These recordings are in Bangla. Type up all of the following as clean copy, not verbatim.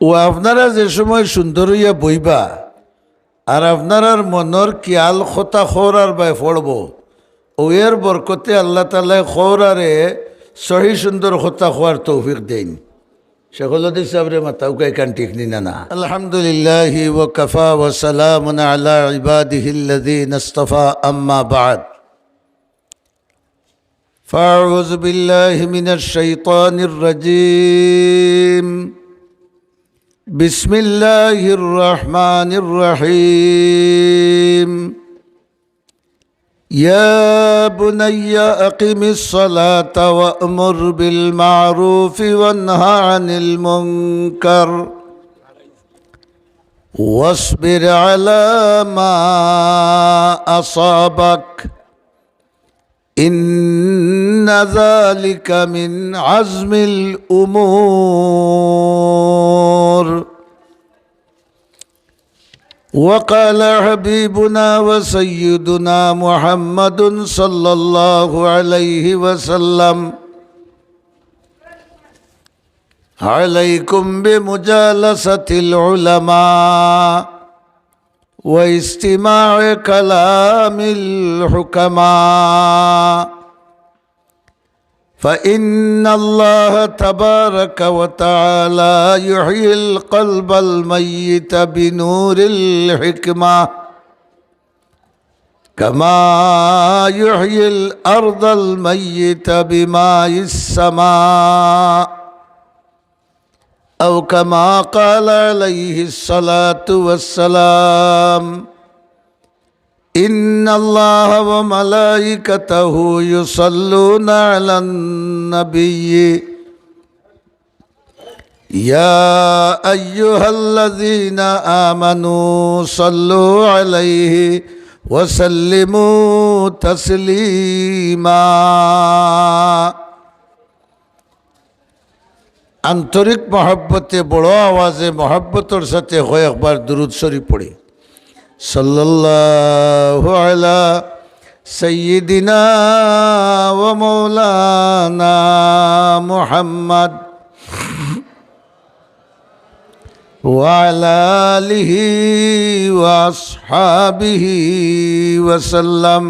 ও আপনারা যে সময় সুন্দর হইয়া বইবা আর আপনার মনের কিয়াল খোতা খোরার বাই পড়ব ও এর বরকতে আল্লাহ তাআলা খোরারে সহি সুন্দর খোতা খোয়ার তৌফিক দেন। শেখুল সাবরে মাতাও কান ঠিক নিনা না। আলহামদুলিল্লাহি ওয়া কাফা ওয়া সালামুন আলা ইবাদিহিল্লাযীনা ইসতাফা আম্মা বা'দ। ফাউযু বিল্লাহি মিনাশ শাইতানির রাজীম। বিসমিল্লাহির রহমানির রহিম। ইয়া বুনাইয়া আকিমিস সালাতা ওয়া'মুর বিল মা'রুফি ওয়ানহা আনিল মুনকার ওয়াসবির আলা মা আসাবাক ইন্না যালিকা মিন আজমিল উমুর। وقال حبيبنا وسيدنا محمد صلى الله عليه وسلم عليكم بمجالسة العلماء واستماع كلام الحكماء فإن الله تبارك وتعالى يحيي القلب الميت بنور الحكمة كما يحيي الأرض الميت بماء السماء أو كما قال عليه الصلاة والسلام إن الله وملائكته يصلون على النبي يا أيها الذين آمنوا صلوا عليه وسلموا تسليما। আন্তরিক মহব্বতে বড় আওয়াজে মহব্বতের সাথে কয়েকবার দুরূদ শরীফ পড়ি। সাল্লাল্লাহু আলা সাইয়্যিদিনা ওয়া মাওলানা মুহাম্মদ ওয়া আলা আলিহি ওয়া আসহাবিহি ওয়া সাল্লাম।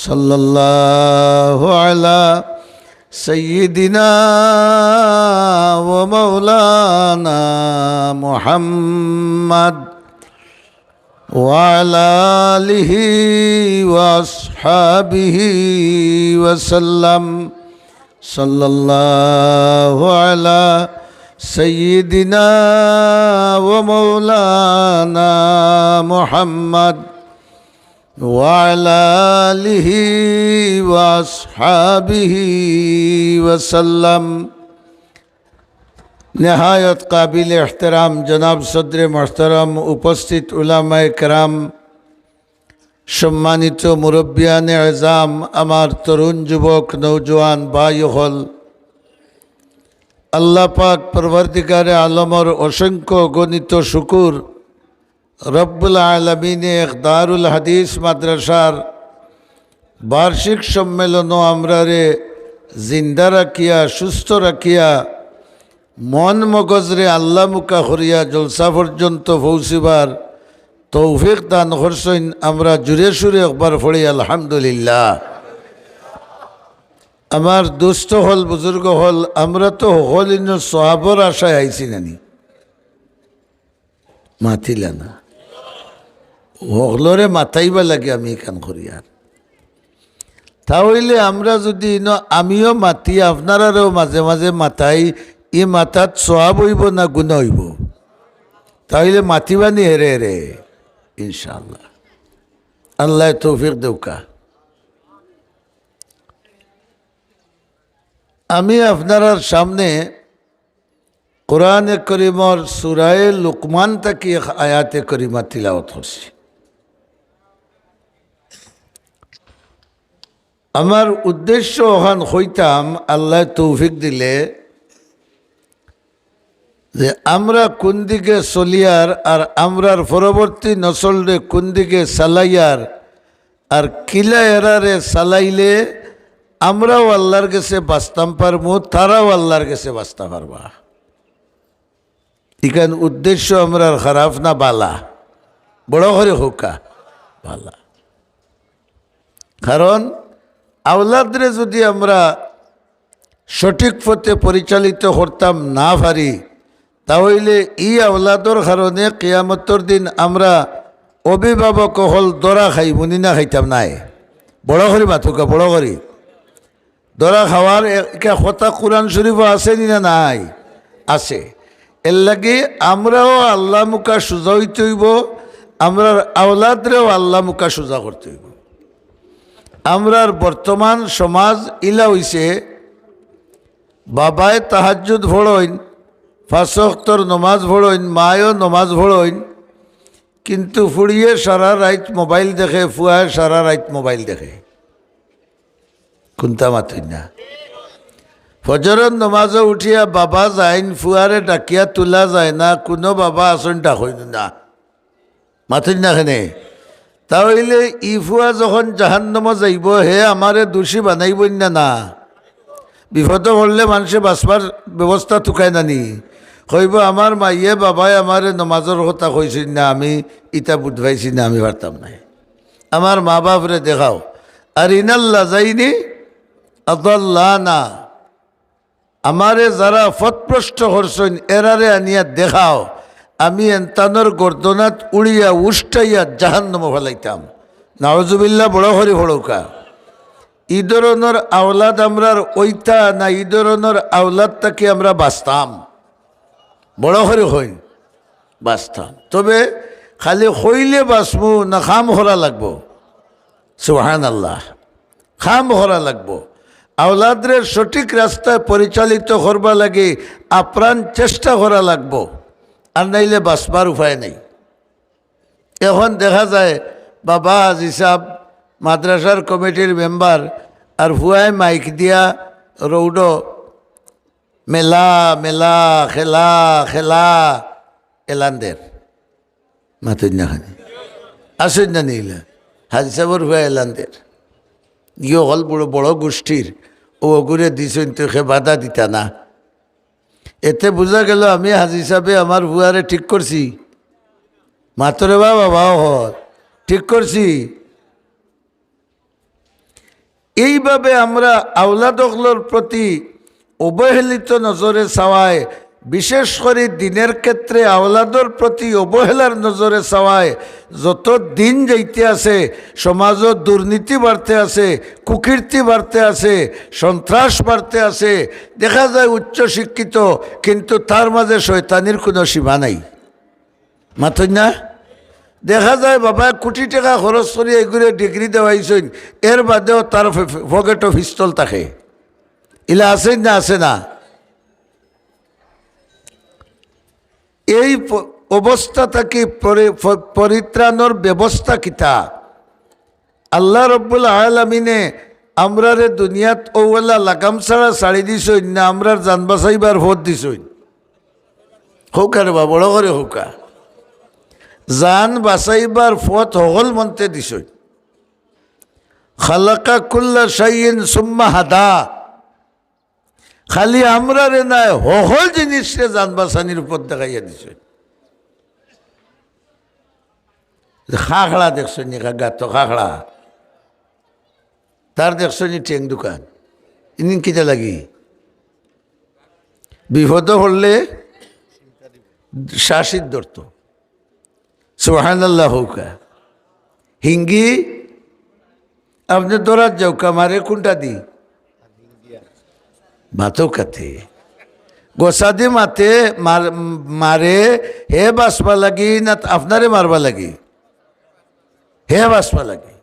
সাল্লাল্লাহু আলা সাইয়্যিদিনা ওয়া মাওলানা মুহাম্মদ وعلى آله وأصحابه وسلم. صلى الله على سيدنا ومولانا محمد وعلى آله وأصحابه وسلم. नहायत काबिल एहतराम जनाब सदर मोहतरम उपस्थित उलामाए कराम सम्मानित मुरब्बियाने एजाम आमार तरुण युवक नौजवान भाई हल अल्लाह पाक परवरदिगारे आलमर असंख्य गणित शुकुर रब्बुल आलमीने एक दारुल हदीस माद्रासार वार्षिक सम्मेलन आमरारे जिंदा राखिया सुस्थ राखिया मन मगजरे आल्ला मुका करिया जलसा पर्यन्त पौঁছিবার तौफिक दान करছেন। আমরা জুড়ে সুরে একবার পড়ি আলহামদুলিল্লাহ। আমার দুস্থ হল বুজুর্গ হল আমরা তো হলিন সাহাবার আশায় আইছি নানি মাতিলা না হলরে মাথাইবা লাগে আমি এখান করিয়ার তাহলে আমরা যদি আমিও মাতি আপনারাও মাঝে মাঝে মাথাই ই মাথাত সওয়াব হইব না গুনাহ হইব? তাহলে মাতিবানি হেরে হেরে ইনশাআল্লাহ। আল্লাহ তৌফিক দেউকা। আমি আপনার সামনে কোরআনে করিমর সূরায়ে লুকমান থেকে এক আয়াতে করিমা তিলাওয়াত করছি। আমার উদ্দেশ্য ওখান হইতাম আল্লাহ তৌফিক দিলে যে আমরা কোন দিকে চলিয়ার আর আমরার পরবর্তী নসলরে কোন দিকে চালাইয়ার আর কিলা এরারে চালাইলে আমরাও আল্লাহর কাছে বাঁচতাম পারবো, তারাও আল্লাহর কাছে বাঁচতে পারবা। ইখান উদ্দেশ্য আমরা খারাপ না বালা, বড় করে হোকা বালা। কারণ আওলাদরে যদি আমরা সঠিক পথে পরিচালিত করতাম না পারি, তাহলে এই আওলাদর কারণে কিয়ামতর দিন আমরা অভিভাবক হল দরা খাই মুনি না খাইতাম নাই। বড় করি মাথুকা, বড় করি দরা খাওয়ার একটা কথা কোরআন শরীফ আছে না নাই? আছে। এর লাগে আমরাও আল্লাহ মুখা সোজা হইতে হইব, আমরা আওলাদরেও আল্লাহ মুখা সোজা করতে হইব। আমরার বর্তমান সমাজ ইলা হইছে, বাবায় তাহাজ্জুদ ভড়ইন, 5 ওয়াক্তর নমাজ ভড়ইন, মায়ও নমাজ ভড়ইন, কিন্তু ফুড়িয়ে সারা রাত মোবাইল দেখে, ফুয়ায় সারা রাত মোবাইল দেখে। কোনটা মাথুই না? ফজরের নমাজও উঠিয়া বাবা যাইন, ফুয়ারে ডাকিয়া তোলা যায় না, কোনো বাবা আসন ডাকইন না, মাথুই না খেনে। তাহলে ই ফুয়া যখন জাহান্নাম যাইব, হে আমারে দোষী বানাইব না? না, বিপদ করলে মানুষে বাঁচবার ব্যবস্থা থুকায় নানি, কইব আমার মাইয়ে বাবাই আমার নমাজের কথা কইছিল না, আমি ইটা বুঝবাইছি না, আমি পারতাম নাই। আমার মা বাপরে দেখাও। আর ইনাল্লা যাইনি আদাল্লাহ না, আমারে যারা ফতপ্রষ্ট করছেন এরারে আনিয়া দেখাও, আমি এন্তানোর গর্দনাত উড়িয়া উষ্টাইয়া জাহান্নামে ফেলাইতাম। নাউজুবিল্লাহ, বড় হরি ভড়ৌকা। ই ধরনের আওলাদ আমরার ওইতা না, ই ধরনের আওলাদটাকে আমরা বাঁচতাম, বড় করে হই বাঁচতাম। তবে খালি হইলে বাঁচবো না, খাম হরা লাগবো। সুবহানাল্লাহ, খাম হরা লাগবো। আওলাদরে সঠিক রাস্তায় পরিচালিত করবা লাগে আপ্রাণ চেষ্টা করা লাগবো, আর নাইলে বাঁচবার উপায় নেই। এখন দেখা যায় বাবা হাজি সাহেব মাদ্রাসার কমিটির মেম্বার আর ভুয়ায় মাইক দিয়া রৌড মেলা মেলা খেলা খেলা এলানদের মাতুন্যাখানি আসুন না নিলা হাজি সাহেবর ভুয়া এলানদের ইয়ে হল বড় বড় গোষ্ঠীর ও ওগুরে দিছেন তো সে বাধা দিতা না। এতে বোঝা গেল আমি হাজি সাহেবে আমার ভুয়ারে ঠিক করছি, মাতরে বাবাও হল ঠিক করছি। এইভাবে আমরা আওলাদগুলোর প্রতি অবহেলিত নজরে চাওয়ায়, বিশেষ করে দিনের ক্ষেত্রে আওলাদর প্রতি অবহেলার নজরে চাওয়ায় যত দিন যাইতে আছে, সমাজত দুর্নীতি বাড়তে আছে, কুকীর্তি বাড়তে আছে, সন্ত্রাস বাড়তে আছে। দেখা যায় উচ্চ শিক্ষিত, কিন্তু তার মাঝে শয়তানির কোনো সীমা নাই, মাথুন না? দেখা যায় বাবা কোটি টাকা খরচ করে এগুলো ডিগ্রি দেওয়াইছেন, এর বাদেও তার পকেটও পিস্তল থাকে। ইলা আছে না? আছে না? এই অবস্থা থেকে পরিত্রাণের ব্যবস্থা কিতা? আল্লাহ রব্বুল আলামিনে আমরারে দুনিয়াত ওওয়ালা লাগাম ছাড়া ছাড়ি দিছইন না, আমরার জান বাঁচাইবার ভোট দিছইন? হৌকা রে বা, বড় করে হৌকা। জান বাঁচাইবার পথ হল মন্তে দিছই। খালাকা কুল্লা শাইইন সুম্মা হাদা। খালি আমরা রে নাই, হল জিনিসে জান বাঁচানির উপর দেখাইয়া দিছই। খাখড়া দেখছো নি? গাত খাখড়া তার দেখছো নি? টেং দোকান ইনিন কিটা লাগি বিপদ হলে শাসিত ধরত। সুবহানাল্লাহ হৌকা। হিঙ্গি আপনি দৌড়াত যাও কামারে কোনটা দি মাথো কাতে গোসাদি মাতে মারে হে বাসবা লাগি না আপনারে মারবা লাগি? হে বাসবা লাগি।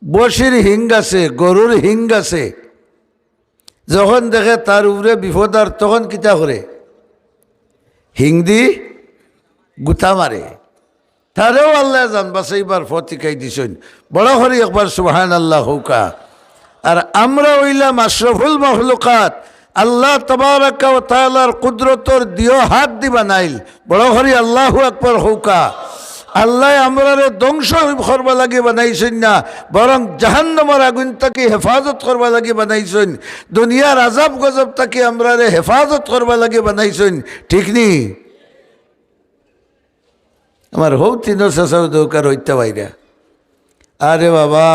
বসির হিং আছে, গরুর হিং আছে, যখন দেখে তার উপরে বিপদ আর তখন কিতা করে হিং দি গুতা মারে। তারেও আল্লাহ জান বাঁচাইবার ফতিকাই দিছেন। বড় হরি একবার সুবহানাল্লাহ হৌকা। আর আমরা হইলাম আশরাফুল মাখলুকাত, আল্লাহ তাবারাকা ওয়া তাআলার কুদরতর দিও হাত দি বানাইল। বড় হরি আল্লাহু আকবার হৌকা। আল্লাহ আমরারে ধ্বংস করবা লাগে বানাইছেন না, বরং জাহান্নামের আগুন থেকে হেফাজত করবা লাগে বানাইছেন। দুনিয়ার আজাব গজব থেকে আমরারে হেফাজত করবা লাগে বানাইছেন, ঠিক নি? আমার হৌ তিনও চেঁচাও দৌকার হইতে বাইরা। আরে বাবা,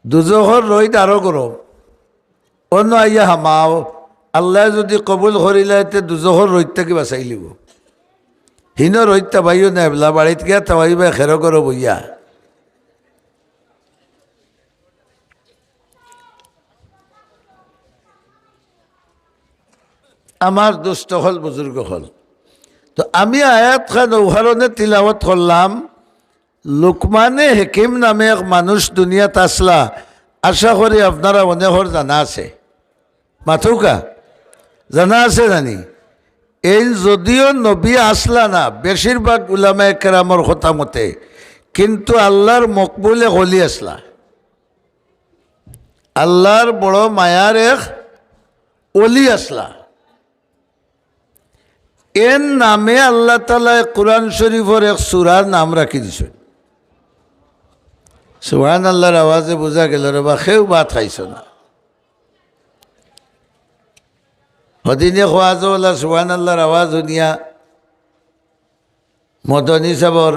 দুজোহর রইত আরো গরম, অন্য আইয়া হামাও। আল্লাহ যদি কবুল করিলে দুজোহর রইত কি বাঁচাই লিব। হিন রইতা বাইও নেবলা বাড়িত গিয়া তাবাইবা খের করো বইয়া। আমার দুষ্ট হল, বুজুর্গ হল। তো আমি আয়াত খান উদাহরণে তিলাওয়াত করলাম। লুকমানে হেকিম নামে এক মানুষ দুনিয়াত আসলা, আশা করি আপনারা অনেকর জানা আছে। মাথুকা জানা আছে জানি? এই যদিও নবী আসলা না, বেশিরভাগ উলামায়ে কেরামর কথা মতে, কিন্তু আল্লাহর মকবুলে গলি আসলা। আল্লাহর বড় মায়ার এক অলি আসলা। এর নামে আল্লাহ তাআলা কুরআন শরীফের এক সূরার নাম রাখি দিছেন। সুবহানাল্লাহর আওয়াজে বোঝা গেল রে বা কেউ ভাত খাইছ না। হদিনে খোয়াজওয়ালা সুবহানাল্লাহর আওয়াজ শুনিয়া মদনী সাবর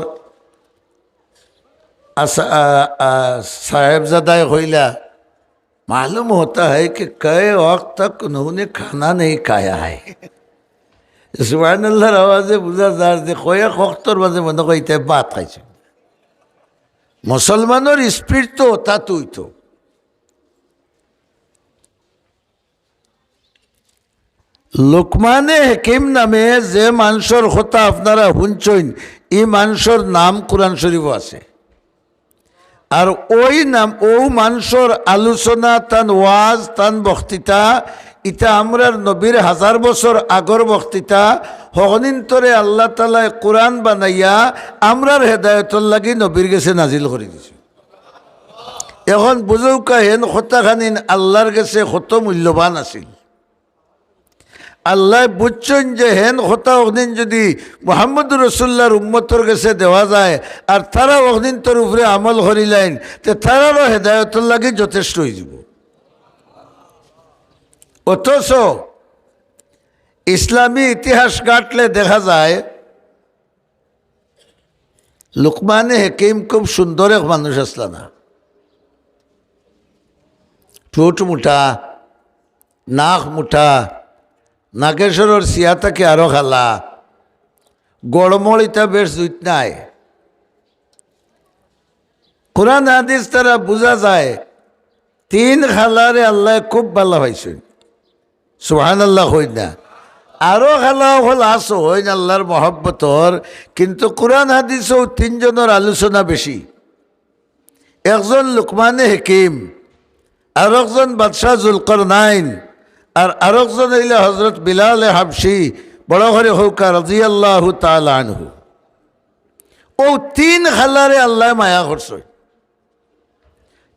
साहेबजादा होइला, मालूम होता है कि कई वक्त तक उन्होंने खाना नहीं खाया है। सुभान अल्लाह आवाज़े बुझा जार दे कয়েক वक्तर মাঝে মনে কইতে ভাত খাইছে। মুসলমানের স্পিরিট তো তা তুই তো লোকমানে হাকিম নামে যে মানুষের কথা আপনারা শুনছেন, এই মানুষের নাম কোরআন শরীফ আছে। আর ওই নাম ও মানুষের আলোচনা, তান ওয়াজ, তান বক্তৃতা, ইটা আমরার নবীর 1000 বছর আগর বক্তৃতা। হগনিন্তরে আল্লাহ তাআলা কোরআন বানাইয়া আমরার হেদায়তর লাগি নবীর গেছে নাজিল করে দিছে। এখন বুঝৌকা হেন কথাখানিন আল্লাহর গেছে কত মূল্যবান আছিল। আল্লাহ বুঝছেন যে হেন কথা অগ্নিন যদি মুহাম্মদুর রাসূলুল্লাহর উম্মতর কাছে দেওয়া যায় আর তারা অগ্নিন্তর উপরে আমল করিলেন, তে তারারও হেদায়তর লাগি যথেষ্ট হয়ে যাব। অথচ ইসলামী ইতিহাস ঘাটলে দেখা যায় লুকমানে হাকিম খুব সুন্দর এক মানুষ আসলা না। ঠোঁট মুঠা, নাক মুঠা, নাগেশ্বরের সিয়াতাকে আরো খালা, গড়মড়িটা বেশ জুত নাই। কোরআন হাদিস তারা বোঝা যায় 3 খালারে আল্লাহ খুব ভালো পাইছেন। সুবহানাল্লাহ হই না? আরো খালা হল আসো হইন আল্লাহর মহব্বতর, কিন্তু কোরআন হাদিসও 3 জনের আলোচনা বেশি। একজন লুকমানে হাকিম, আর একজন বাদশাহ জুলকরনাইন, আর আরেকজন হইলে হজরত বিলাল হাবশি বড় করে হৌকা রাদিয়াল্লাহু তাআলা আনহু। ও 3 খালারে আল্লাহ মায়া করছে।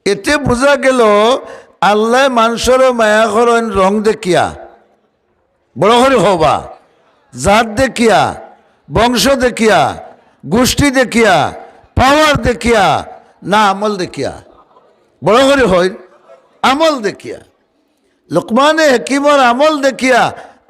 এতে বোঝা গেল আল্লাহ মানুষেরও মায়া করেন রং দেখিয়া, বড় করে হবা, জাত দেখিয়া, বংশ দেখিয়া, গোষ্ঠী দেখিয়া, পাওয়ার দেখিয়া, না আমল দেখিয়া। বড় করে হয় আমল দেখিয়া। লুকমানে হাকিমর আমল দেখিয়া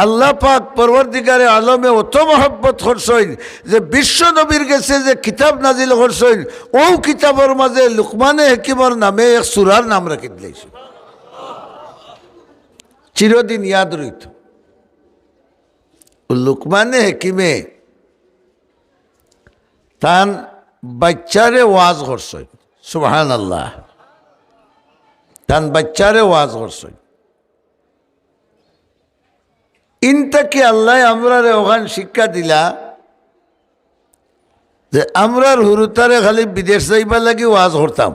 আল্লাহ পাক পরবর্তীকারে আলমে অত মহব্বত করছেন যে বিশ্ব নবীর গেছে যে কিতাব নাজিল করছেন, ও কিতাবের মাঝে লুকমানে হাকিমর নামে এক সূরার নাম রাখি দিয়েছে। চিরদিন ইয়াদ রইত। লুকমানে হাকিমে তান বাচ্চারে ওয়াজ করছেন। সুবহানাল্লাহ। তান বাচ্চারে ওয়াজ করছেন। ইনটাকে আল্লাহ আমরারে ওখান শিক্ষা দিলা যে আমরার হুরুতারে খালি বিদেশ যাইবা লাগি ওয়াজ করতাম।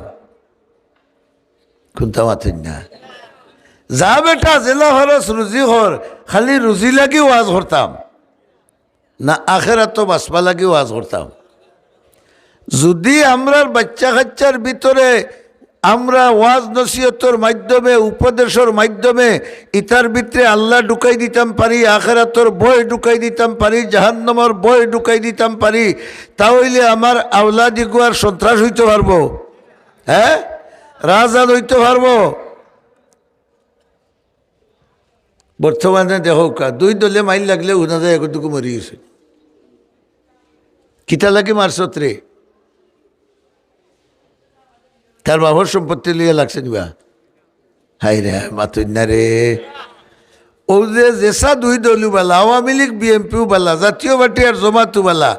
শুনতাম না? যা বেটা জেলা খরচ রুজি হর, খালি রুজি লাগি ওয়াজ করতাম না, আখেরাত তো বাঁচবা লাগি ওয়াজ করতাম। যদি আমরার বাচ্চা কাচ্চার ভিতরে আমরা ওয়াজ নসিহতর মাধ্যমে, উপদেশের মাধ্যমে ইতার ভিতরে আল্লাহ ঢুকাই দিতাম পারি, আখেরাতর ভয় ঢুকাই দিতাম পারি, জাহান্নামের ভয় ঢুকাই দিতাম পারি, তাহলে আমার আওলাদি গুয়ার সন্ত্রাস হইতে পারবো, হ্যাঁ, রাজাদ হইতে পারবো। বর্তমানে দেখো 2 দলে মাইল লাগলে উনা যায় একটুকু মরি গেছে। কিতা লাগি মারছত রে? তার বাবার সম্পত্তি লিয়ে লাগছে নিবা? হাই রে মাতুন না রে। ও যে যেসা দুই দলু বালা, আওয়ামী লীগ বিএনপিও বালা, জাতীয় পার্টি আর জমাতু বালা,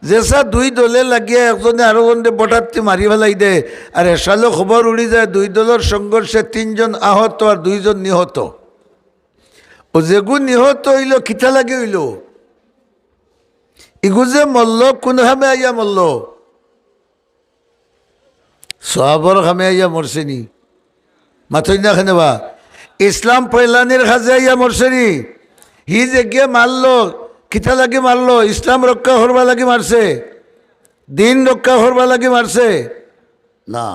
যেসা দুই দলে লাগিয়ে একজনে আরো জনে বটাতে মারি ফেলাই দে, আর এসালো খবর উড়ি যায় দুই দলের সংঘর্ষে 3 জন আহত আর 2 জন নিহত। ও যেগু নিহত হইল কিতা লাগে হইল? ইগু যে মল্ল কোন খামে আইয়া মল্ল? সাহাবর খামে আইয়া মরছেনি? মাথই না খানেবা ইসলাম পয়লানির খাজে আইয়া মরছেনি? হি যে গিয়ে মারলো কিতা লাগে মারলো? ইসলাম রক্ষা করবা লাগে মারছে? দিন রক্ষা করবা লাগে মারছে? না।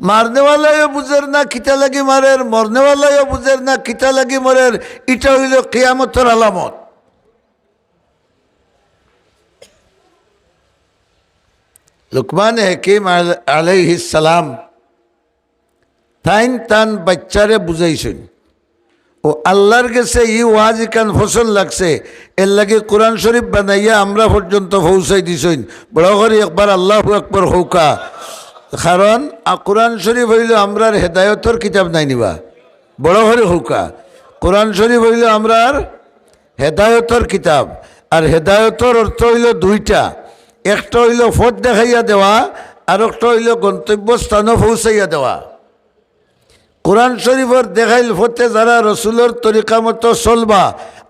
মারনেওয়ালাও বুঝের না কিতা লাগি মারের, মরনেওয়ালাও বুঝের না কিতা লাগি মরের। এটা হইল কিয়ামতের আলামত। লুকমান হাকিম আলাইহিস সালাম তান বাচ্চারে বুঝাইছেন, ও আল্লাহর কাছে ই ওয়াজ কান ফসল লাগছে, এর লাগে কোরআন শরীফ বানাইয়া আমরা পর্যন্ত পৌঁছাই দিছেন। বড় করে একবার আল্লাহু আকবার হৌকা। কারণ কোরআন শরীফ হইল আমরার হেদায়তর কিতাব নাই নিবা। বড় করে হৌকা। কোরআন শরীফ হইল আমরার হেদায়তর কিতাব। আর হেদায়তর অর্থ হইল দুইটা, একটা হইল পথ দেখাইয়া দেওয়া, আর একটা হইল গন্তব্যস্থানও পৌঁছাইয়া দেওয়া। কোরআন শরীফের দেখাইল ফতে যারা রসুলের তরিকা মতো চলবা,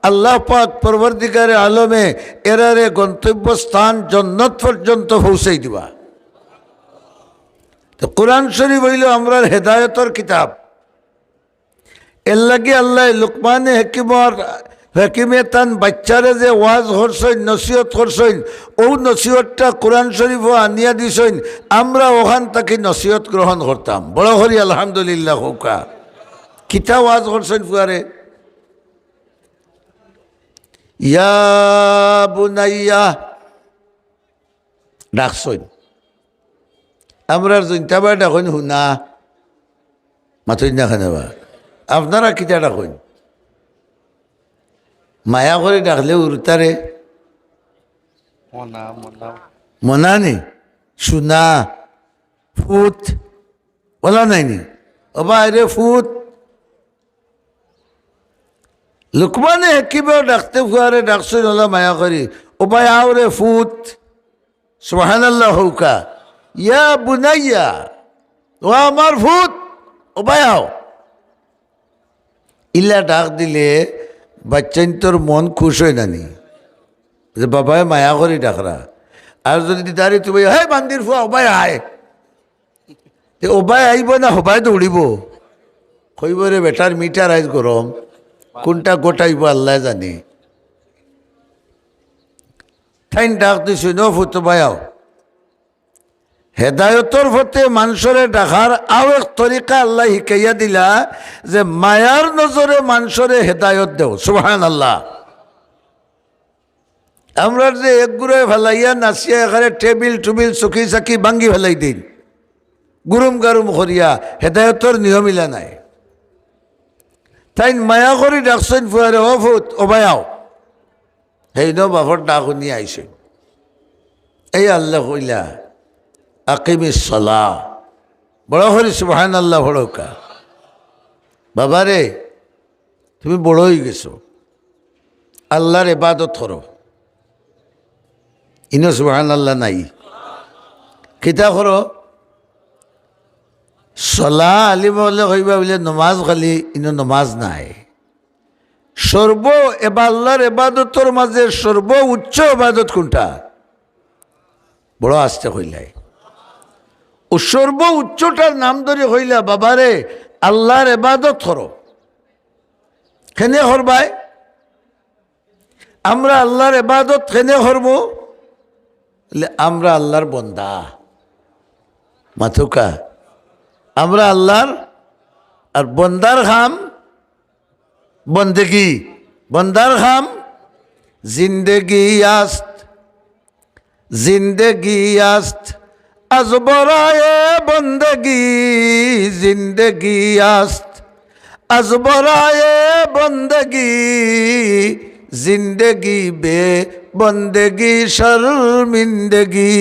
আল্লাহ পাক পরবর্তীকারে আলমে এরারে গন্তব্যস্থান জান্নাত পর্যন্ত পৌঁছাই দিবা। তো কোরআন শরীফ হইল আমরার হেদায়তর কিতাব। এর লাগে আল্লাহ লুকমানে হাকিমে তান বাচ্চারে যে ওয়াজ করছেন, নসিহত করছেন, ও নসিহতটা কোরআন শরীফও আনিয়া দিছেন, আমরা ওখান থেকে নসিহত গ্রহণ করতাম। বড় হরি আলহামদুলিল্লাহ হৌকা। কিতা ওয়াজ করছেন ফুয়ারে? ইয়া বুনাইয়া ডাকছেন। আমরা জৈন্তাবা ডাকেন হুনা, মাথইন না খানেবা। আপনারা কিতা ডাকেন? মায়া করে ডাকলে উরতারে মনা নি, সুনা, ফুত বলা নাইনি? ও বাইরে ফুত। লুকমানে হাকিমেও ডাকতে ফুয়ারে ডাকছেন ওলা মায়া করি, ও ভাই আও রে ফুত। সুবহানাল্লাহ হৌকা। ইয়া বুনাইয়া, ও আমার ফুত, ও ভাই আও। ইল্লা ডাক দিলে বাচ্চাইন তোর মন খুশ হয় নানি যে বাবাই মায়া করি ডাকরা। আর যদি তারি তুমি হে বান্দির ফুয়া ওবাই আয়, ওবাই আইব না হবাই দৌড়িব? কইব রে বেটার মিটার আইজ গরম, কোনটা গোটাইব আল্লাহ জানি। ঠাইন ডাক দিছ ন ফুত বায়াও। হেদায়তর ফতে মানুষরে ডাকার আও এক তরিকা আল্লাহ শিকাইয়া দিলা যে মায়ার নজরে মানুষরে হেদায়ত দেও। সুবহানাল্লাহ। আমরা যে এক গুড়ায় ফেলাইয়া নাচিয়া এখানে টেবিল টুবিল চকি চাকি ভাঙ্গি ফেলাই দিন, গুরুম গারুম করিয়া, হেদায়তর নিয়মিলা নাই। তাই মায়া করি ডাকছেন ফুয়ারে, ও ফুত ও বায়াও। সেই ন বাপর ডাক শুনি আইছে। এই আল্লাহ কইলা আকিমিস সালাহ। বড় হরি সুবহানাল্লাহ ভড়কা। বাবারে তুমি বড় হয়ে গেছো, আল্লাহর ইবাদত করো। ইনো সুবহানাল্লাহ নাই? কিতা করো? সলা আলিম বলে কইবা বলে নমাজ খালি, ইনো নমাজ নাই। আল্লাহর ইবাদতর মাঝে সর্ব উচ্চ ইবাদত কোনটা? বড় আস্তে কইলাই। ও সর্ব উচ্চটার নাম ধরে হইলা বাবারে আল্লাহর ইবাদত করো। কেনে করবাই? আমরা আল্লাহর ইবাদত কেনে করব? আমরা আল্লাহর বন্দা মাথুকা, আমরা আল্লাহর। আর বন্দার খাম বন্দেগি, বন্দার খাম জিন্দেগি আস্ত, জিন্দেগি আস্ত আজ বরায়ে বন্দেগি, জিন্দেগি আস্ত আজ বরায়ে বন্দেগি, জিন্দেগি বে বন্দেগি শর্মিন্দগি।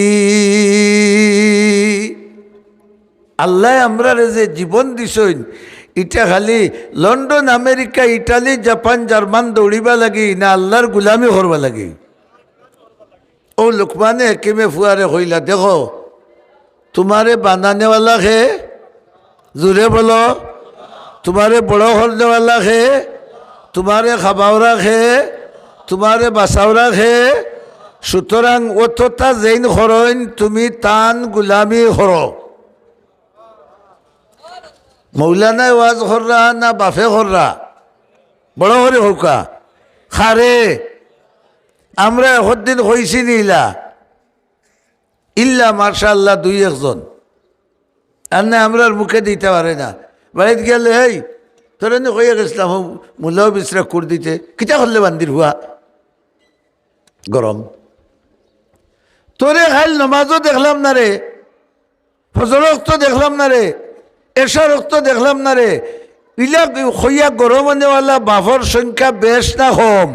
আল্লাহ আমরা যে জীবন দিছইন এটা খালি London America Italy Japan German দৌড়িবা লাগি না আল্লাহর গুলামি করবা লাগি? ও লুকমানে হাকিমে ফুয়ারে কইলা, দেখো তোমারে বানানেওয়ালা হে, জোরে বলো, তোমারে বড় করনেওয়ালা হে, তোমারে খাবাওরা খে, তোমারে বাসাওরা খে। সুতরাং অতটা যেইন খরইন তুমি তান গুলামি খর। মৌলানায় ওয়াজ খররা না বাফে খররা? বড় করে হোকা খারে। আমরা একদিন হইছি নিলা ইল্লা মার্শাল্লাহ দুই একজন, আর না আমরা মুখে দিতে পারে না। বাড়িতে গেলে এই তোর হয়ে গেছিলাম মূল্য বিশ্রাম করে দিতে, কিতা করলে বান্দির হুয়া গরম। তোরে খাইল নমাজও দেখলাম না রে, ফজর রক্ত দেখলাম না রে, এশা রক্ত দেখলাম না রে। ইলা হইয়া গরম আনেওয়ালা বাফর সংখ্যা বেশ না কম?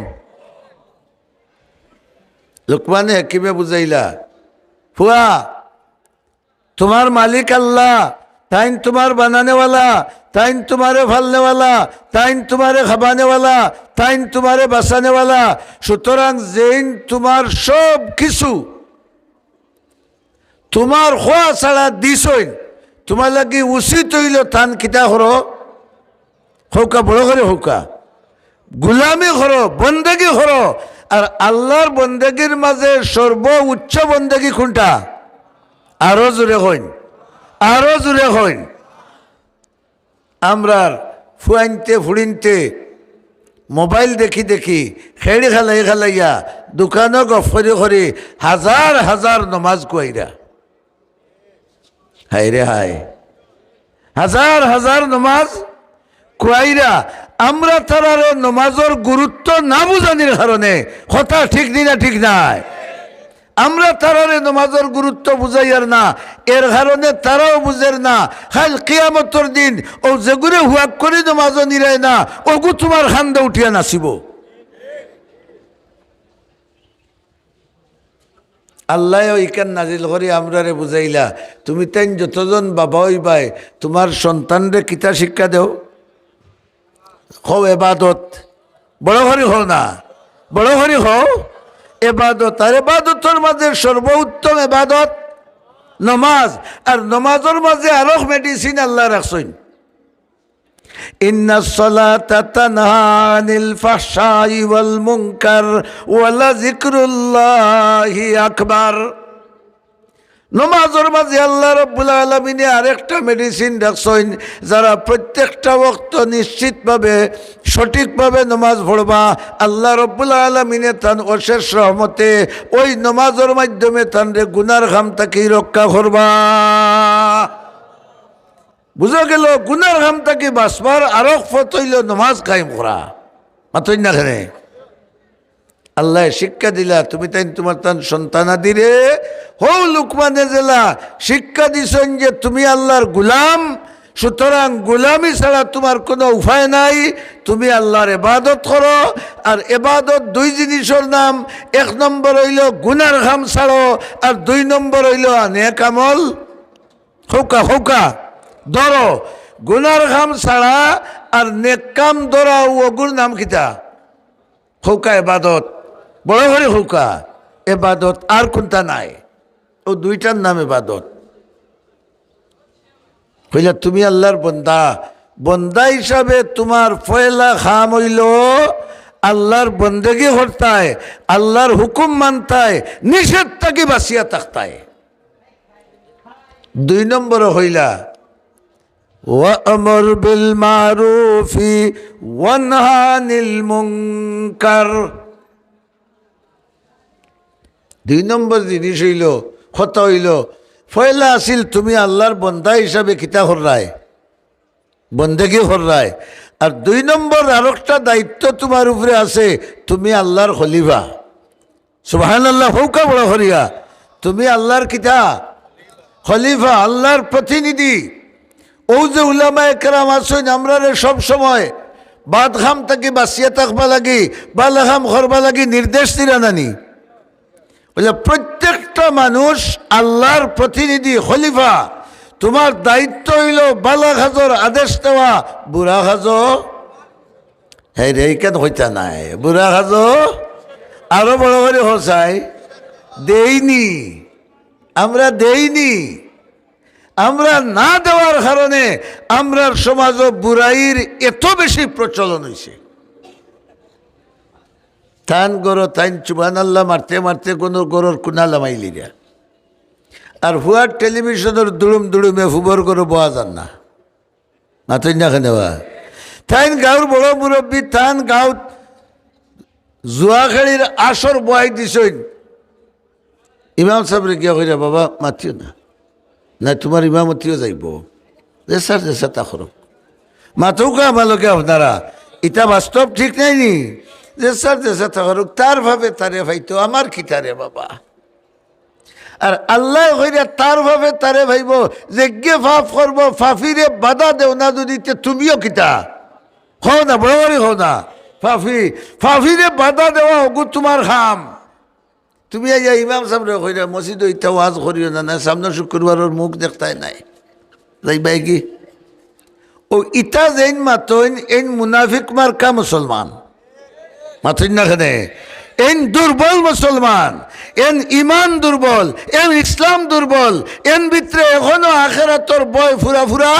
লোকমানে হাকিমে বুঝাইলা, ফুয়া তোমার মালিক আল্লাহ, তাইন তোমার বানানেওয়ালা, তাইন তোমারে ফালনেওয়ালা, তাইন তোমারে খাবানেওয়ালা, তাইন তোমারে বাঁচানেওয়ালা। সুতরাং যেইন তোমার সব কিছু তোমার খোয়া ছাড়া দিছইন, তোমার লাগি উচিত হইল তান কিতা করো, হৌকা বড় করে হৌকা গুলামি করো, বন্দেগি করো। আর আল্লাহর বন্দেগির মাঝে সর্বোচ্চ বন্দেগি কোনটা? আরো জোরে হইন, আরো জোরে হইন। আমরার ফুয়াইনতে ফুড়িনতে মোবাইল দেখি দেখি খেড়ি খেলাই খেলাইয়া দোকানও গফ করি করি হাজার হাজার নমাজ কুয়াইরা, হাই রে হাই, হাজার হাজার নমাজ কুয়াইরা। আমরা তারারে নমাজের গুরুত্ব না বুঝানির কারণে, কথা ঠিক নি না ঠিক নাই? আমরা তারারে নমাজের গুরুত্ব বুঝাইয়ার না, এর কারণে তারাও বুঝের না। খাল কিয়ামতর দিন ও যেগুলো হুয়াক করে নমাজও নিরায় না, ওগু তোমার খান্দে উঠিয়া নাচিব। আল্লাহ ইকান নাজিল করে আমরারে বুঝাইলা, তুমি তাই যতজন বাবা হইবাই তোমার সন্তানরে কিতা শিক্ষা দেও? হও এবাদত, বড় হরি হও না, বড় হরি হও এবাদত। আর এবাদতের মাঝে সর্বোত্তম এবাদত নমাজ। আর নমাজের মাঝে আরো মেডিসিন আল্লাহ রাখছেন, ইন্নাস সালাতা তানহা আনিল ফাহশাই ওয়াল মুনকার ওয়া লাযিকরুল্লাহি আকবার। নমাজের মাঝে আল্লাহ রাব্বুল আলামিনে আরেকটা মেডিসিন রাখছেন, যারা প্রত্যেকটা ওয়াক্ত নিশ্চিতভাবে সঠিকভাবে নমাজ পড়বা, আল্লাহ রাব্বুল আলামিনে তান অশেষ রহমতে ওই নমাজের মাধ্যমে তানরে গুনার খাম থেকে রক্ষা করবা। বুঝা গেল, গুনার খাম থেকে বাঁচবার আরো পথ হইল নমাজ কায়েম করা। মাতই না খেনে আল্লাহ শিক্ষা দিলা, তুমি তাই তোমার তান সন্তানাদিরে হৌ লুকমানে জেলা শিক্ষা দিছেন যে তুমি আল্লাহর গুলাম। সুতরাং গুলামি ছাড়া তোমার কোনো উপায় নাই, তুমি আল্লাহর ইবাদত করো। আর ইবাদত দুই জিনিসের নাম, এক নম্বর হইল গুনার খাম ছাড়ো, আর দুই নম্বর হইল নেক আমল হৌকা হৌকা ধরো। গুনার খাম ছাড়া আর নেক কাম ধরা ওগুর নাম কিতা? হৌকা ইবাদত, বড় করে হৌকা এবাদত। আর কোনটা নাই, ও দুইটার নাম এবাদত। হইলা তুমি আল্লাহর বন্দা, বন্দা হিসাবে তোমার পয়লা খাম হইল আল্লাহর বন্দেগি হরতায়, আল্লাহর হুকুম মানতায়, নিষেধ তাকে বাঁচিয়া থাকতায়। দুই নম্বর হইলা ওয়া'মুর বিল মারুফি ওয়ানহা আনিল মুনকার। দুই নম্বর জিনিস হইল কথা হইল পয়লা আসিল তুমি আল্লাহর বন্দা হিসাবে কিতা হররায়, বন্দেগি হররায়। আর দুই নম্বর আরেকটা দায়িত্ব তোমার উপরে আছে, তুমি আল্লাহর খলিফা। সুবহানাল্লাহ, হৌকা বড় হরিয়া, তুমি আল্লাহর কিতা খলিফা, আল্লাহর প্রতিনিধি। ও যে উলামায়ে কেরাম আছেন আমরা সব সময় বাদ খাম থাকি বাঁচিয়ে থাকবা লাগি বালা খাম করবা লাগি নির্দেশ দিরা নানি বলে প্রত্যেকটা মানুষ আল্লাহর প্রতিনিধি খলিফা তোমার দায়িত্ব হইল বালা খাজর আদেশ দেওয়া বুড়া খাজো হ্যাঁ রে কেন হইতা নাই বুড়া খাজো আরো বড় করে হসাই দেইনি আমরা দেইনি আমরা না দেওয়ার কারণে আমরার সমাজও বুড়াইর এত বেশি প্রচলন হয়েছে থান গরো তাইন চুবান আল্লাহ মারতে মারতে কোনো গরোর কুনালা মাইলিরা আর হুয়ার টেলিভিশনের দুড়ুমে হুবর করে বোয়া যান না মাতই না কেনেবা তাইন গাঁর বড় মুরব্বী থান গাঁও জুয়াখাড়ির আসর বয়াই দিছইন ইমাম সাহেবরে গিয়া কইরা বাবা মাতিও না না তোমার ইমামতিও যাইব যে স্যার তা করো মাথৌকা আমালোকে আপনারা এটা বাস্তব ঠিক নাইনি যে স্যার তা করুক তার ভাবে তারে ভাইতো আমার কি তারে বাবা আর আল্লাহ কইরা তার ভাবে তারে ভাইব যে গে ফাফ করবো ফাফিরে বাধা দেও না যদি তুমিও কিতা হও না বড় হও না ফাফিরে বাধা দেওয়া হগু তোমার খাম তুমি আইয়া ইমাম সাহেব কইরা মসজিদ ইটা ওয়াজ করিও না সামনে শুক্রবারের মুখ দেখতাই নাই যাইবাই কি ও ইটা যেন মাতইন এন মুনাফিক মার্কা মুসলমান মাতইন না কেনে এন দুর্বল মুসলমান এন ইমান দুর্বল এন ইসলাম দুর্বল এন ভিতরে এখনো আখেরাতর বয় ফুরা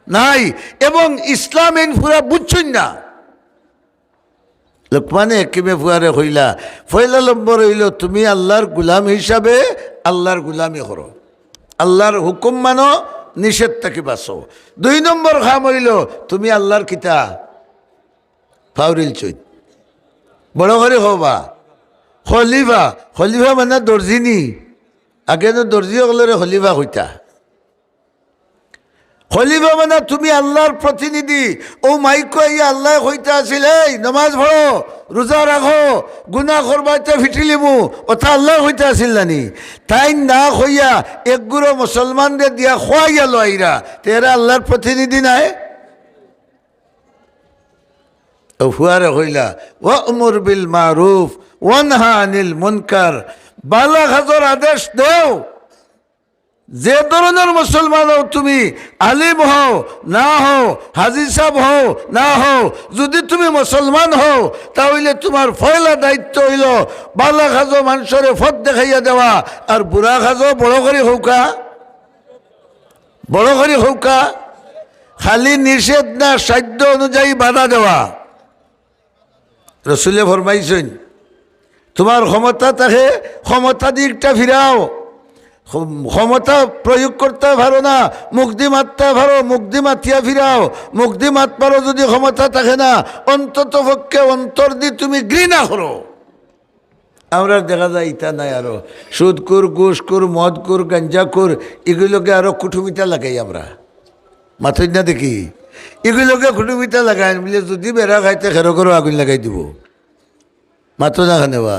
নাই এবং ইসলাম এন ফুরা বুঝছই না লোকমানে একিমে ফুয়ারে হইলা পয়লা নম্বর হইল তুমি আল্লাহর গুলাম হিসাবে আল্লাহর গুলামি করো আল্লাহর হুকুম মানো নিষেধ থেকে বাঁচো 2 নম্বর খাম হইল তুমি আল্লাহর কিতা ফাউরিল চৈত বড় করে হবা খলিফা মানে দর্জিনি আগে তো দর্জি হলে খলিফা হইতা খলিফা মানে তুমি আল্লাহর প্রতিনিধি ও মাইকো ইয়া আল্লাহ হইতে আসিল এই নমাজ পড়ো রোজা রাখো গুনা করবাইতে ফিটিলিমু ওটা আল্লাহ হইতে আসিল নানি তাই না হইয়া একগুড়ো মুসলমানদের দিয়া খোয়াইয়া লইরা তেরা আল্লাহর প্রতিনিধি নাই ও ফুয়ারে হইলা ওয়ামুর বিল মারুফ ওয়ানহা আনিল মুনকার বালা খাজর আদেশ দেও যে ধরনের মুসলমান হও তুমি আলিম হও না হও হাজি সাহেব হও না হও যদি তুমি মুসলমান হও তাহলে তোমার পয়লা দায়িত্ব হইল বালা খাজো মানুষরে ফত দেখাইয়া দেওয়া আর বুড়া খাজো বড় করে হৌকা খালি নিষেধ না সাধ্য অনুযায়ী বাধা দেওয়া রসুলে ফরমাইছেন তোমার ক্ষমতা থাকে ক্ষমতা দিকটা ফিরাও ক্ষমতা প্রয়োগ করতে পারো না মুক্তি মারতে পারো মুক্তি মাতিয়া ফিরাও মুক্তি মাত পারো যদি ক্ষমতা থাকে না অন্তত পক্ষে অন্তর দিয়ে তুমি ঘৃণা করো আমরা দেখা যায় ইটা নাই আরো সুদকুর ঘুষকুর মদকুর গাঞ্জাকুর এগুলোকে আরো কুটুমিতা লাগাই আমরা মাথই না দেখি এগুলোকে কুটুমিতা লাগাই বলে যদি বেড়া খাইতে খেরো করো আগুন লাগাই দিব মাথো না খানেবা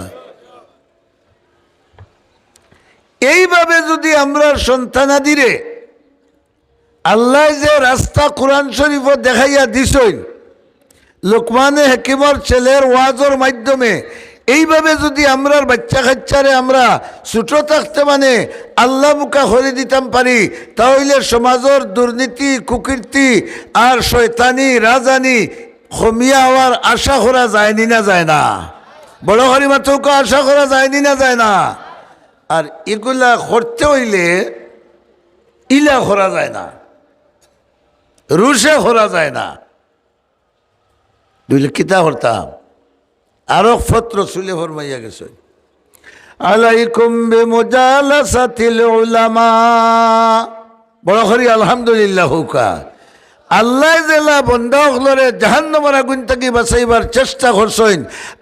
এইভাবে যদি আমরা সন্তানাদিরে আল্লাহ যে রাস্তা কোরআন শরীফ দেখাইয়া দিছইন লোকমানে হাকিমর ছেলের ওয়াজের মাধ্যমে এইভাবে যদি আমরা বাচ্চা কাচ্চারে আমরা ছোট থাকতে মানে আল্লাহ মুখা করে দিতাম পারি তাহলে সমাজের দুর্নীতি কুকীর্তি আর শয়তানি রাজানি কমিয়া হওয়ার আশা করা যায়নি না যায় না বড় হরি মাত্রকে আশা করা যায়নি না যায় না আর এগুলা করতে হইলে ইলা করা যায় না রুশে করা যায় না দুইলে কিতা করতাম আরো পত্র চুলে ফরমাইয়া গেছে আলাইকুম বিমুজালাসাতিল উলামা বড় করি আলহামদুলিল্লাহ হুকা আল্লাহ জেলা বন্দা হলরে জাহান্নামের আগুন থেকে বাঁচাইবার চেষ্টা করছেন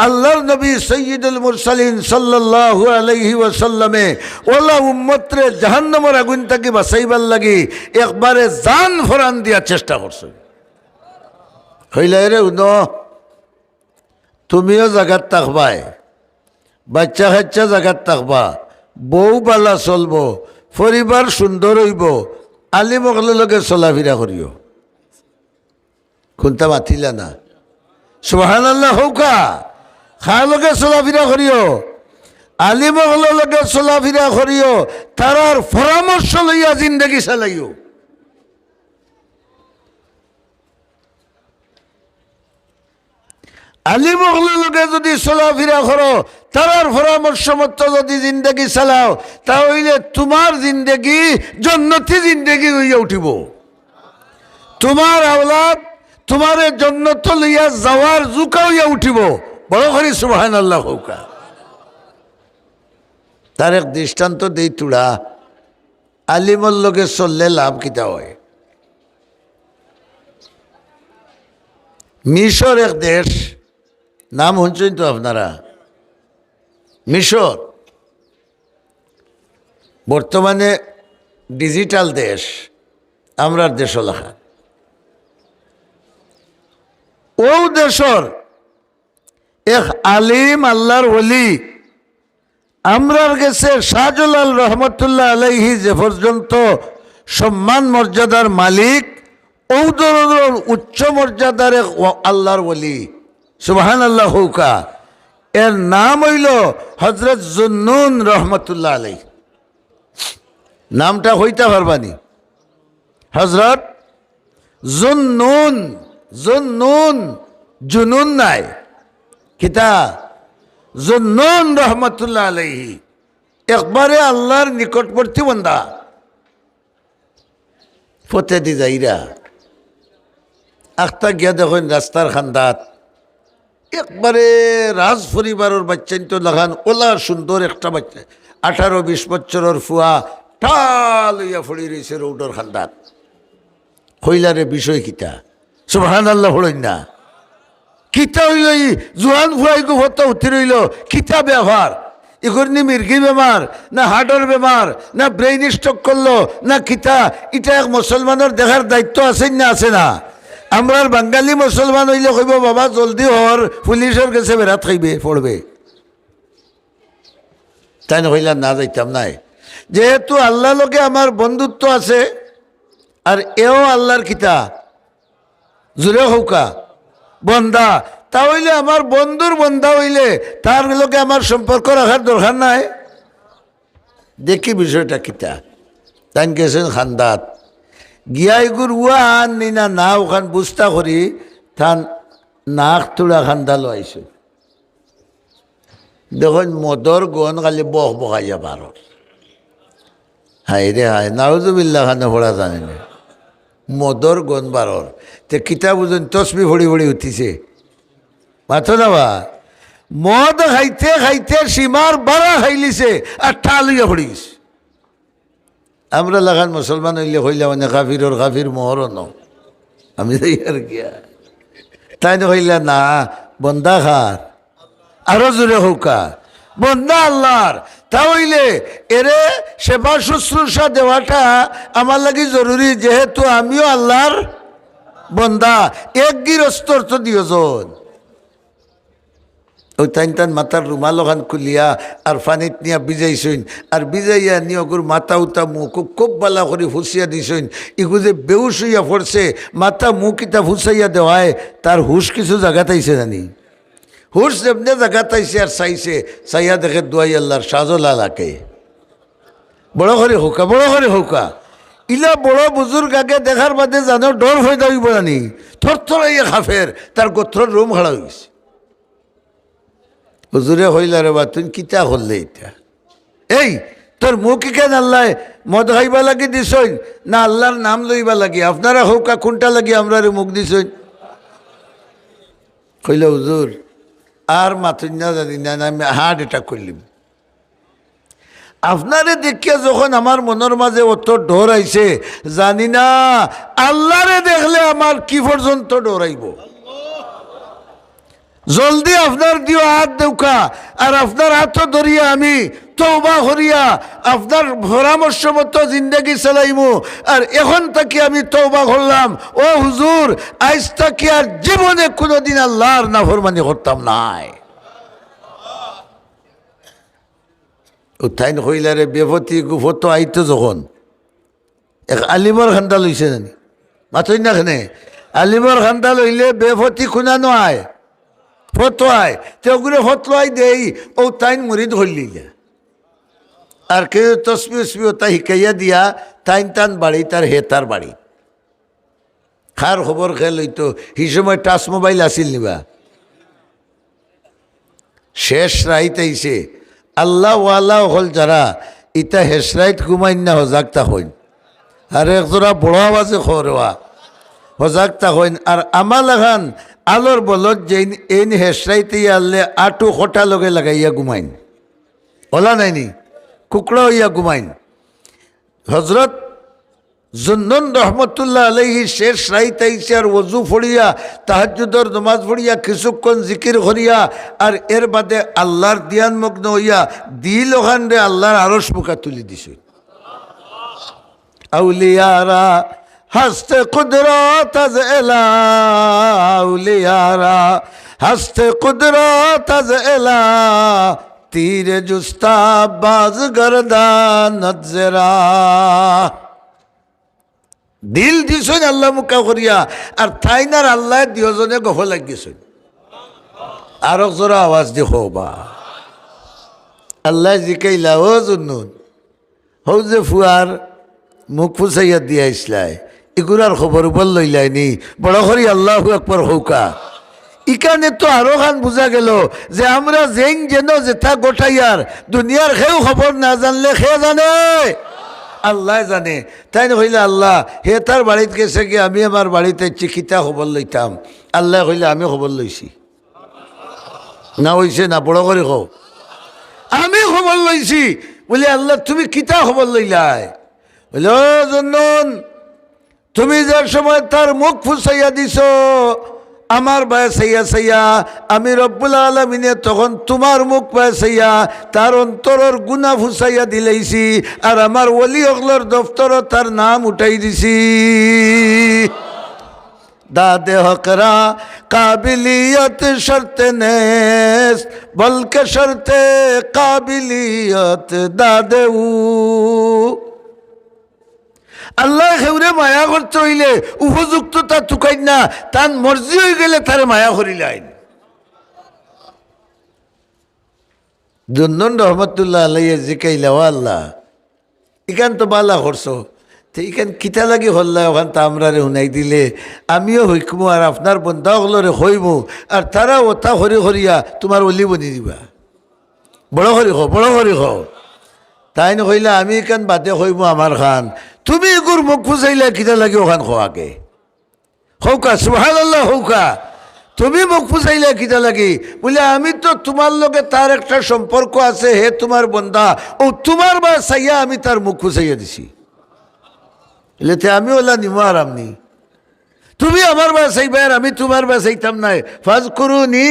আল্লাহর নবী সৈয়দুল মুরসালিন সাল্লাল্লাহু আলাইহি ওয়াসাল্লামে ওলা উম্মতরে জাহান্নামের আগুন থেকে বাঁচাইবার লাগি একবারে জান ফরান দিয়া চেষ্টা করছেন হইলাই রে উন তুমিও জাগাত থাকবাই বাচ্চা কাচ্চা জাগাত থাকবা বউ বালা চলব পরিবার সুন্দর হইব আলিমকলের লগে চলাফেরা করিও কোনটা মাতিলা না সুবহানাল্লাহ হৌকা। খার লগে চলাফিরা করিও, আলিমহলের লগে চলাফিরা করিও, তারার পরামর্শ লইয়া জিন্দগি চালাইও। আলিমহলের লগে যদি চলাফিরা করো, তারার পরামর্শ মতো যদি জিন্দগি চালাও, তাহলে তোমার জিন্দগি জন্নতি জিন্দগি হইয়া উঠিব। তোমার আওলাদ তোমার জন্নত লইয়া যাওয়ার জুকা হইয়া উঠিব। বড় করে সুবহানাল্লাহ হৌকা। তার এক দৃষ্টান্ত দেই তুড়া, আলিমর লগে চললে লাভ কিতা হয়। মিশর এক দেশ, নাম শুনছেন তো আপনারা, মিশর বর্তমানে ডিজিটাল দেশ, আমরার দেশ লেখা। ও দেশর এক আলিম আল্লাহর ওলি আমরার গেছে শাহজালাল রহমতুল্লাহ আলাইহি যে পর্যন্ত সম্মান মর্যাদার মালিক, ও ধরনের উচ্চ মর্যাদার এক আল্লাহর ওলি, সুবহানাল্লাহ হৌকা। এর নাম হইল হযরত জুন্নুন রহমতুল্লাহ আলাইহি। নামটা হইতে পারবানি, হযরত জুন্নুন। জুন্নুন জুনুন নাই, কিতা জুন্নুন রহমতুল্লাহ আলাইহি একবারে আল্লাহর নিকটবর্তী বান্দা। ফতে দি যাইরা আখতা গিয়া দেখেন রাস্তার খান্দাত একবারে রাজ পরিবারের বাচ্চান তো লাগান, ওলা সুন্দর একটা বাচ্চা 18-20 বছরের ফুয়া ঠাল হইয়া ফড়ি রয়েছে রৌডর খান্দাত। হইলারে বিষয় কিতা, সুবহানাল্লাহ হইল না। কিতা হইল জোয়ান ফুয়াইগু হতো উঠি রইল, কিতা ব্যবহার এগুলি মির্গি বেমার না হার্টের বেমার না ব্রেইন স্ট্রোক করলো না কিতা, এটা এক মুসলমানের দেখার দায়িত্ব আছে না আছে না? আমরা বাঙালি মুসলমান হইলে কইব বাবা জলদি হর, পুলিশের কাছে বেড়াত খাইবে পড়বে, তাই না? হইলা না যাইতাম নাই, যেহেতু আল্লাহ লোকে আমার বন্ধুত্ব আছে আর এও আল্লাহর কিতা জুড়ে হৌকা বন্দা, তাহলে আমার বন্ধুর বন্ধা হইলে তার লোকে আমার সম্পর্ক রাখার দরকার নাই। দেখি বিষয়টা কিতা। তাই গেছেন খান্দাত গিয়াই গুর উয়া আন নিনা না ওখান বুঝতা করি থান নাক তুলা খান্দা লাইছো। দেখুন মদর গন খালি বহ বহাইয়া পারো। হাই রে হাই, নাউজুবিল্লাহ খানে পড়া জানে না, মদর গন বারর তে কিতা বুঝুন তসবি ভরি ভরি উঠিছে মাথো যাবা। মদ খাইতে খাইতে সীমার বাড়া খাইলিছে আর ঠাল হইয়া পড়ি গেছে। আমরা লাগান মুসলমান হইলে হইলে মানে কাফিরর কাফির মোহর ন, আমি আর গিয়া তাই না হইলা না বন্দা খার আরো জোরে হৌকা বন্দা আল্লাহর। তাহলে এরে সেবা শুশ্রূষা দেওয়াটা আমার লাগি জরুরি, যেহেতু আমিও আল্লাহর বন্দা। এক গিরস্তর তো দিওজন ওই টাইন টান মাথার রুমাল ওখান খুলিয়া আর ফানিত নিয়া ভিজাইছইন, আর ভিজাইয়া নিয়গুর মাথা উতা মুখ খুব বালা করে ফুসিয়া দিছইন। ইগু যে বেউস হইয়া পড়ছে, মাথা মুখ ইটা ফুসাইয়া দেওয়ায় তার হুশ কিছু জায়গাতে আইছে জানি, হুশ যেমনি জায়গাতে আইছে আর চাইছে, চাইয়া দেখে দোয়াই আল্লাহর শাহজালালাকে। বড় করে হোকা বড় করে হোকা। ইলা বড় বুজুর্গ আগে দেখার বাদে জানো ডর হয়ে যাইব জানি, থরথরাইয়া খাফের তার গোত্রর রুম হারা হয়েছে। হুজুরে হইলা রে বা তুই কিতা করলে এটা, এই তোর মুখ কেন আল্লাহ মদ খাইবা লাগি দিছইন না আল্লাহর নাম লইবা লাগি? আপনারা হোকা কোনটা লাগি আমরা মুখ দিছইন? কইলা হুজুর আর মাথুন না জানি না, আমি হার্ট অ্যাটাক করলিম। আপনারে দেখিয়া যখন আমার মনের মাঝে অত ডর আইছে, জানি না আল্লাহরে দেখলে আমার কি পর্যন্ত ডর আইব। জলদি আপনার দিও হাত দেউকা, আর আপনার হাত ধরিয়া আমি তওবা করিয়া আপনার পরামর্শ মতো জিন্দগি চালাইমু। আর এখন তাকে আমি তওবা করলাম, ও হুজুর আজ তাকে আর জীবনে কোনোদিন আল্লাহর নাফরমানি করতাম নাই। উত্থাইন হইলারে বেফতি গুফত আইতো যখন এক আলিমর খান্দা লইছে জানি মাথই না খানে, আলিমর খান্দা লইলে বেফতি খুনা নয়, ফতোয়ায় তে ওগুলো ফতোয়াই দেই ও তাইন মুরিদ হইলিলা আর কেউ তসবি তা শিকাইয়া দিয়া তাইন টান বাড়ি তার হে তার বাড়ি খার খবর খেল হইতো সেই সময় টাচ মোবাইল আসিল নিবা শেষ রাইত আইছে আল্লাহ ওয়ালা হল যারা ইটা শেষ রাইত ঘুমাইন না হজাগতা হইন আর একজোড়া বড় আওয়াজে খরওয়া হজাগতা হইন আর আমার লাগান আলোর বলত যে এন শেষ রাইতে আল্লে আটু খটা লগে লাগাইয়া ঘুমাইন ওলা নাইনি কুকড়া হইয়া ঘুমাইন হজরত জুন্নুন রহমতুল্লাহ আলাইহি শেষ রাইত আইছে আর ওযু ফড়িয়া তাহাজ্জুদর নামাজ ফড়িয়া কিছুক্ষণ জিকির করিয়া আর এর বাদে আল্লাহর ধ্যান মগ্ন হইয়া দিল ওখান রে আল্লাহর আরশ মুখা তুলি দিছে আউলিয়ারা হস্তে কুদরত আজ এলা আউলিয়ারা হস্তে কুদরত আজ এলা তীরে জুস্তা বাজ গরদান নজরা দিল দিছেন আল্লাহ মুখা করিয়া আর তাইনার আল্লাহ দিয়জনে গফ লাগিয়েছেন আর জোরা আওয়াজ দেখো বা আল্লাহ জিকাইলা ও জুন্নুন হৌ যে ফুয়ার মুখ ফুসাইয়া দিয়া ইসলাই এগুলার খবর বল লইলাইনি বড় করি আল্লাহ একবার হৌকা ইকানে তো আরো খান বোঝা গেল যে আমরা যেন যেন যেথা গোটাইয়ার দুনিয়ার খেউ খবর না জানলে খে জানে আল্লাহ জানে তাই না হইলে আল্লাহ হে তার বাড়িতে গেছে কি আমি আমার বাড়িতে চিকিৎসা খবর লইতাম আল্লাহ হইলে আমি খবর লইছি না হইছে না বড় করে কও আমি খবর লইছি বলে আল্লাহ তুমি কিতা খবর লইলাই বলে ও জন্নুন তুমি যার সময় তার মুখ ফুসাইয়া দিছ আমার বায় সাইয়া সাইয়া আমি রব্বুল আলমিনে তখন তোমার মুখ পায় সাইয়া তার অন্তরের গুণা ফুসাইয়া দিলেইছি আর আমার ওলি অগলর দফতর তার নাম উঠাই দিছি দাদে হকরা কাবিলিয়ত শর্ত নেস বলকে শর্তে কাবিলিয়ত দাদে আল্লাহ হেউরে মায়া করতে হইলে উপযুক্ত তার চুকাই না তার মর্জি হয়ে গেলে তারে মায়া করিলাইন জুন্নুন রহমতুল্লাহ আলাইহি জিকাইলা ও আল্লাহ ইখান তো বালা করছো তো ইখান কিতা লাগি হল্লা ওখান তা আমরা রে শুনাই দিলে আমিও হইকমু আর আপনার বন্ধাগুলোরে হইমু আর তারা ওটা হরি হরিয়া তোমার অলি বনি দিবা বড় হরি হো বড় হরি হো তাই না হইলে আমি এখান বাদে হইমু আমার খান তুমি এগুর মুখ ফুসাইলে কিতা লাগে ওখান খোয়াকে হৌকা সুবহানাল্লাহ হৌকা তুমি মুখ ফুসাইলে কিতা লাগে বলে আমি তো তোমার লগে তার একটা সম্পর্ক আছে হে তোমার বন্দা ও তোমার বা সাইয়া আমি তার মুখ ফুসাইয়া দিছি এলেতে আমি ওলা নিমো আর আমনি তুমি আমার বা সাইবা আর আমি তোমার বা সাইতাম নাই ফাজ করুনি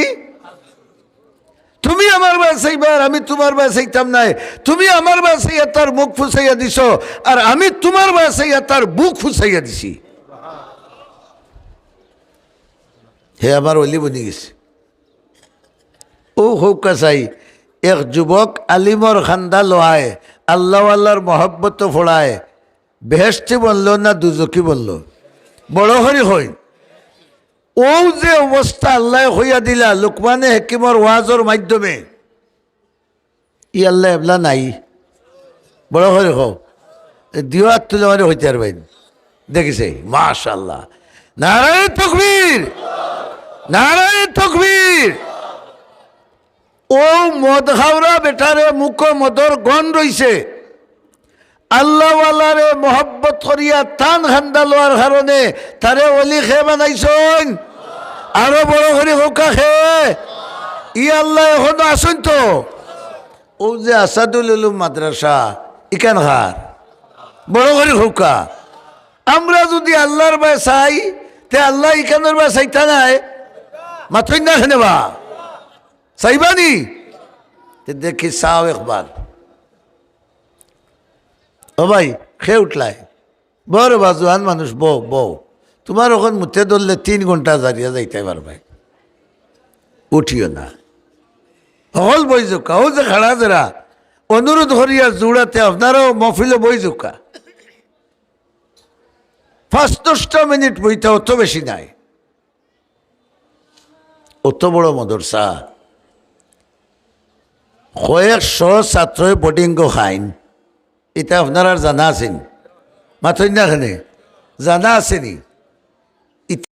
তুমি আমার বাসাইবা আর আমি তোমার বাসাইতাম নাই তুমি আমার বাসাইয়া তার মুখ ফুসাইয়া দিছ আর আমি তোমার বাসাইয়া তার বুক ফুসাইয়া দিছি হে আমার অলি বনি গেছে ও হৌকা চাই এক যুবক আলিমর খান্দা লোহায় আল্লাহ আল্লাহর মহব্বত ফোড়ায় বেহেশতি বলল না দুজকি বলল বড় হরি হয় ও যে অবস্থা আল্লাহ হইয়া দিলা লুকমানে হেকিমর ওয়াজর মাধ্যমে ই আল্লাহ এবলা নাই বড় করে হও দিও আর তুলে মানে হইতে পারবেন দেখিছে মাশাআল্লাহ নারায়ে তাকবীর নারায়ে তাকবীর ও মদ খাওরা বেটারে মুখ মদর গন রইছে আল্লাহওয়ালারে মহব্বত করিয়া টান খান্দা লোয়ার কারণে তারে অলি খে বানাইছেন আরো বড় করে হোকা খে ই আল্লাহ এখনো আসেন তো ও যে আসাদুল উলুম মাদ্রাসা ইকান হার বড় করে হোকা আমরা যদি আল্লাহর বাই চাই তে আল্লাহ ইকানোর বাই চাইতা নাই মাথই না খেনে বা চাইবানি দেখি চাও একবার ও ভাই খেয়ে উঠলাই বড় বাজুয়ান মানুষ বউ বউ তোমার ওখান মুতে ধরলে 3 ঘন্টা দাঁড়িয়ে যাইতে পারবে উঠিও না হল বই জোকা ও যে খাড়া যারা অনুরোধ করিয়া জোড়াতে আপনারও মফিলে বই জোকা 5-10 মিনিট বইতে অত বেশি নাই অত বড় মদরসা কয়েকশো ছাত্রই বোর্ডিংও খাইন, এটা আপনার আর জানা আছেন? মাথইন না খানে জানা আছে নি?